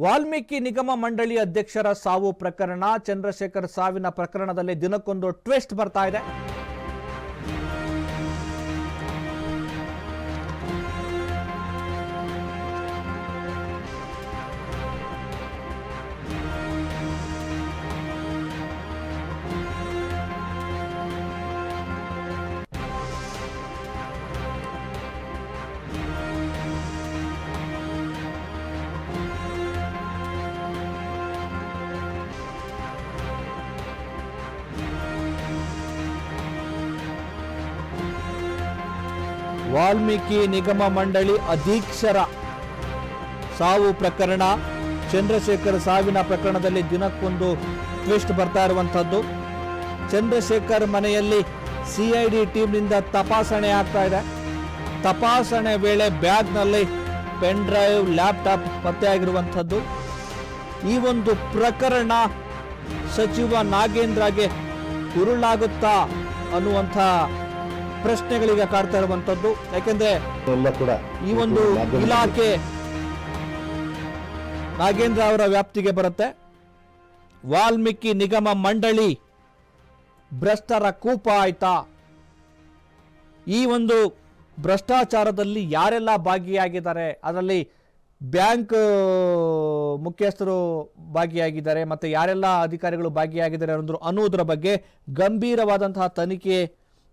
ವಾಲ್ಮೀಕಿ ನಿಗಮ ಮಂಡಳಿ ಅಧ್ಯಕ್ಷರ ಸಾವು ಪ್ರಕರಣ, ಚಂದ್ರಶೇಖರ್ ಸಾವಿನ ಪ್ರಕರಣದಲ್ಲಿ ದಿನಕ್ಕೊಂದು ಟ್ವಿಸ್ಟ್ ಬರ್ತಾ ಇದೆ. ವಾಲ್ಮೀಕಿ ನಿಗಮ ಮಂಡಳಿ ಅಧ್ಯಕ್ಷರ ಸಾವು ಪ್ರಕರಣ, ಚಂದ್ರಶೇಖರ್ ಸಾವಿನ ಪ್ರಕರಣದಲ್ಲಿ ದಿನಕ್ಕೊಂದು ಟ್ವಿಸ್ಟ್ ಬರ್ತಾ ಇರುವಂತದ್ದು. ಚಂದ್ರಶೇಖರ್ ಮನೆಯಲ್ಲಿ ಸಿಐಡಿ ಟೀಮ್ನಿಂದ ತಪಾಸಣೆ ಆಗ್ತಾ ಇದೆ. ತಪಾಸಣೆ ವೇಳೆ ಬ್ಯಾಗ್ನಲ್ಲಿ ಪೆನ್ ಡ್ರೈವ್, ಲ್ಯಾಪ್ಟಾಪ್ ಪತ್ತೆಯಾಗಿರುವಂಥದ್ದು. ಈ ಒಂದು ಪ್ರಕರಣ ಸಚಿವ ನಾಗೇಂದ್ರಗೆ ಉರುಳಾಗುತ್ತಾ ಅನ್ನುವಂಥ ಪ್ರಶ್ನೆಗಳಿಗೆ ಕಾಡ್ತಾ ಇರುವಂತದ್ದು. ಯಾಕೆಂದ್ರೆ ಈ ಒಂದು ಇಲಾಖೆ ನಾಗೇಂದ್ರ ಅವರ ವ್ಯಾಪ್ತಿಗೆ ಬರುತ್ತೆ. ವಾಲ್ಮೀಕಿ ನಿಗಮ ಮಂಡಳಿ ಭ್ರಷ್ಟರ ಕೂಪ ಆಯ್ತಾ? ಈ ಒಂದು ಭ್ರಷ್ಟಾಚಾರದಲ್ಲಿ ಯಾರೆಲ್ಲ ಭಾಗಿಯಾಗಿದ್ದಾರೆ, ಅದರಲ್ಲಿ ಬ್ಯಾಂಕ್ ಮುಖ್ಯಸ್ಥರು ಭಾಗಿಯಾಗಿದ್ದಾರೆ, ಮತ್ತೆ ಯಾರೆಲ್ಲ ಅಧಿಕಾರಿಗಳು ಭಾಗಿಯಾಗಿದ್ದಾರೆ ಅನ್ನೋದ್ರ ಬಗ್ಗೆ ಗಂಭೀರವಾದಂತಹ ತನಿಖೆ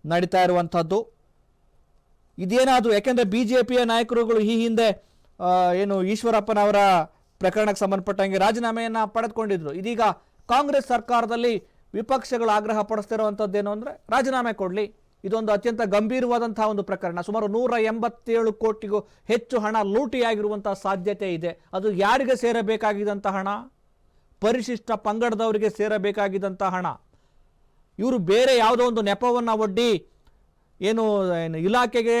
ನಡೀತಾ ಇರುವಂಥದ್ದು. ಇದೇನಾದರೂ ಯಾಕೆಂದರೆ ಬಿಜೆಪಿಯ ನಾಯಕರುಗಳು ಈ ಹಿಂದೆ ಏನು ಈಶ್ವರಪ್ಪನವರ ಪ್ರಕರಣಕ್ಕೆ ಸಂಬಂಧಪಟ್ಟಂಗೆ ರಾಜೀನಾಮೆಯನ್ನು ಪಡೆದುಕೊಂಡಿದ್ರು. ಇದೀಗ ಕಾಂಗ್ರೆಸ್ ಸರ್ಕಾರದಲ್ಲಿ ವಿಪಕ್ಷಗಳು ಆಗ್ರಹ ಪಡಿಸ್ತಿರುವಂಥದ್ದೇನು ಅಂದರೆ ರಾಜೀನಾಮೆ ಕೊಡಲಿ. ಇದೊಂದು ಅತ್ಯಂತ ಗಂಭೀರವಾದಂತಹ ಒಂದು ಪ್ರಕರಣ. ಸುಮಾರು 187 ಕೋಟಿಗೂ ಹೆಚ್ಚು ಹಣ ಲೂಟಿಯಾಗಿರುವಂತಹ ಸಾಧ್ಯತೆ ಇದೆ. ಅದು ಯಾರಿಗೆ ಸೇರಬೇಕಾಗಿದ್ದಂಥ ಹಣ? ಪರಿಶಿಷ್ಟ ಪಂಗಡದವರಿಗೆ ಸೇರಬೇಕಾಗಿದ್ದಂಥ ಹಣ. ಇವರು ಬೇರೆ ಯಾವುದೋ ಒಂದು ನೆಪವನ್ನು ಒಡ್ಡಿ ಏನು ಇಲಾಖೆಗೆ,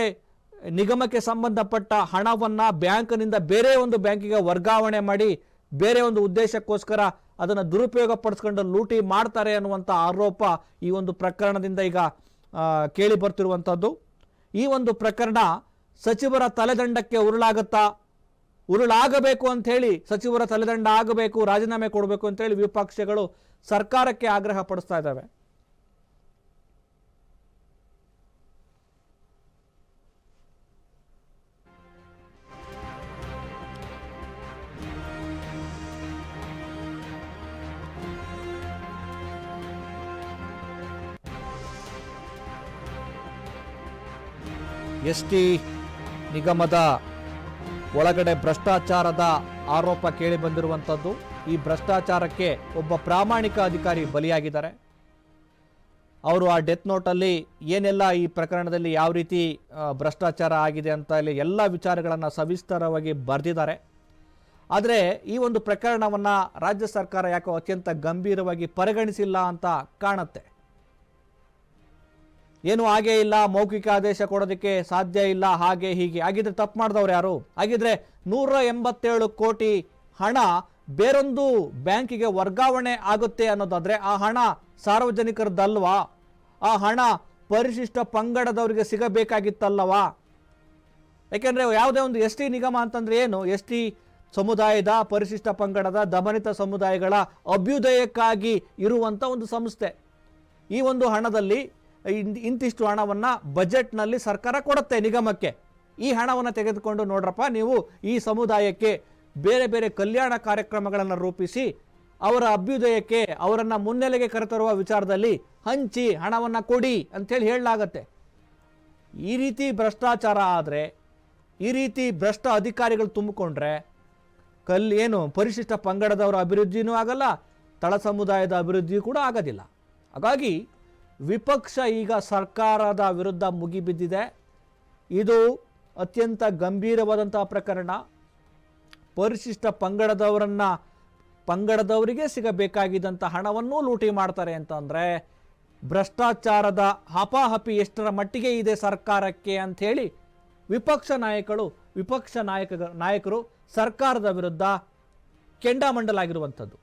ನಿಗಮಕ್ಕೆ ಸಂಬಂಧಪಟ್ಟ ಹಣವನ್ನು ಬ್ಯಾಂಕ್ನಿಂದ ಬೇರೆ ಒಂದು ಬ್ಯಾಂಕಿಗೆ ವರ್ಗಾವಣೆ ಮಾಡಿ ಬೇರೆ ಒಂದು ಉದ್ದೇಶಕ್ಕೋಸ್ಕರ ಅದನ್ನು ದುರುಪಯೋಗ ಪಡಿಸ್ಕೊಂಡು ಲೂಟಿ ಮಾಡ್ತಾರೆ ಅನ್ನುವಂಥ ಆರೋಪ ಈ ಒಂದು ಪ್ರಕರಣದಿಂದ ಈಗ ಕೇಳಿ ಬರ್ತಿರುವಂಥದ್ದು. ಈ ಒಂದು ಪ್ರಕರಣ ಸಚಿವರ ತಲೆದಂಡಕ್ಕೆ ಉರುಳಾಗಬೇಕು ಅಂಥೇಳಿ, ಸಚಿವರ ತಲೆದಂಡ ಆಗಬೇಕು, ರಾಜೀನಾಮೆ ಕೊಡಬೇಕು ಅಂತೇಳಿ ವಿಪಕ್ಷಗಳು ಸರ್ಕಾರಕ್ಕೆ ಆಗ್ರಹ ಪಡಿಸ್ತಾ ಇದ್ದಾವೆ. ಎಸ್ಟಿ ನಿಗಮದ ಒಳಗಡೆ ಭ್ರಷ್ಟಾಚಾರದ ಆರೋಪ ಕೇಳಿ ಬಂದಿರುವಂಥದ್ದು. ಈ ಭ್ರಷ್ಟಾಚಾರಕ್ಕೆ ಒಬ್ಬ ಪ್ರಾಮಾಣಿಕ ಅಧಿಕಾರಿ ಬಲಿಯಾಗಿದ್ದಾರೆ. ಅವರು ಆ ಡೆತ್ ನೋಟಲ್ಲಿ ಏನೆಲ್ಲ ಈ ಪ್ರಕರಣದಲ್ಲಿ ಯಾವ ರೀತಿ ಭ್ರಷ್ಟಾಚಾರ ಆಗಿದೆ ಅಂತ ಇಲ್ಲಿ ಎಲ್ಲ ವಿಚಾರಗಳನ್ನು ಸವಿಸ್ತಾರವಾಗಿ ಬರೆದಿದ್ದಾರೆ. ಆದರೆ ಈ ಒಂದು ಪ್ರಕರಣವನ್ನು ರಾಜ್ಯ ಸರ್ಕಾರ ಯಾಕೋ ಅತ್ಯಂತ ಗಂಭೀರವಾಗಿ ಪರಿಗಣಿಸಿಲ್ಲ ಅಂತ ಕಾಣುತ್ತೆ. ಏನು ಹಾಗೇ ಇಲ್ಲ, ಮೌಖಿಕ ಆದೇಶ ಕೊಡೋದಕ್ಕೆ ಸಾಧ್ಯ ಇಲ್ಲ, ಹಾಗೆ ಹೀಗೆ. ಆಗಿದ್ರೆ ತಪ್ಪು ಮಾಡಿದವ್ರು ಯಾರು? ಆಗಿದ್ರೆ 187 ಕೋಟಿ ಹಣ ಬೇರೊಂದು ಬ್ಯಾಂಕಿಗೆ ವರ್ಗಾವಣೆ ಆಗುತ್ತೆ ಅನ್ನೋದಾದ್ರೆ ಆ ಹಣ ಸಾರ್ವಜನಿಕರದಲ್ವಾ? ಆ ಹಣ ಪರಿಶಿಷ್ಟ ಪಂಗಡದವರಿಗೆ ಸಿಗಬೇಕಾಗಿತ್ತಲ್ಲವಾ? ಯಾಕೆಂದರೆ ಯಾವುದೇ ಒಂದು ಎಸ್ ಟಿ ನಿಗಮ ಅಂತಂದ್ರೆ ಏನು? ಎಸ್ ಟಿ ಸಮುದಾಯದ, ಪರಿಶಿಷ್ಟ ಪಂಗಡದ, ದಮನಿತ ಸಮುದಾಯಗಳ ಅಭ್ಯುದಯಕ್ಕಾಗಿ ಇರುವಂಥ ಒಂದು ಸಂಸ್ಥೆ. ಈ ಒಂದು ಹಣದಲ್ಲಿ ಇಂತಿಷ್ಟು ಹಣವನ್ನು ಬಜೆಟ್ನಲ್ಲಿ ಸರ್ಕಾರ ಕೊಡುತ್ತೆ ನಿಗಮಕ್ಕೆ. ಈ ಹಣವನ್ನು ತೆಗೆದುಕೊಂಡು ನೋಡ್ರಪ್ಪ, ನೀವು ಈ ಸಮುದಾಯಕ್ಕೆ ಬೇರೆ ಬೇರೆ ಕಲ್ಯಾಣ ಕಾರ್ಯಕ್ರಮಗಳನ್ನು ರೂಪಿಸಿ ಅವರ ಅಭ್ಯುದಯಕ್ಕೆ, ಅವರನ್ನು ಮುನ್ನೆಲೆಗೆ ಕರೆತರುವ ವಿಚಾರದಲ್ಲಿ ಹಂಚಿ ಹಣವನ್ನು ಕೊಡಿ ಅಂಥೇಳಿ ಹೇಳಲಾಗತ್ತೆ. ಈ ರೀತಿ ಭ್ರಷ್ಟಾಚಾರ ಆದರೆ, ಈ ರೀತಿ ಭ್ರಷ್ಟ ಅಧಿಕಾರಿಗಳು ತುಂಬಿಕೊಂಡ್ರೆ ಏನು ಪರಿಶಿಷ್ಟ ಪಂಗಡದವರ ಅಭಿವೃದ್ಧಿನೂ ಆಗಲ್ಲ, ತಳ ಸಮುದಾಯದ ಅಭಿವೃದ್ಧಿ ಕೂಡ ಆಗೋದಿಲ್ಲ. ಹಾಗಾಗಿ ವಿಪಕ್ಷ ಈಗ ಸರ್ಕಾರದ ವಿರುದ್ಧ ಮುಗಿಬಿದ್ದಿದೆ. ಇದು ಅತ್ಯಂತ ಗಂಭೀರವಾದಂತಹ ಪ್ರಕರಣ. ಪರಿಶಿಷ್ಟ ಪಂಗಡದವರಿಗೆ ಸಿಗಬೇಕಾಗಿದ್ದಂಥ ಹಣವನ್ನೂ ಲೂಟಿ ಮಾಡ್ತಾರೆ ಅಂತಂದರೆ ಭ್ರಷ್ಟಾಚಾರದ ಹಪಾಹಪಿ ಎಷ್ಟರ ಮಟ್ಟಿಗೆ ಇದೆ ಸರ್ಕಾರಕ್ಕೆ ಅಂಥೇಳಿ ವಿಪಕ್ಷ ನಾಯಕರು ಸರ್ಕಾರದ ವಿರುದ್ಧ ಕೆಂಡಾಮಂಡಲಾಗಿರುವಂಥದ್ದು.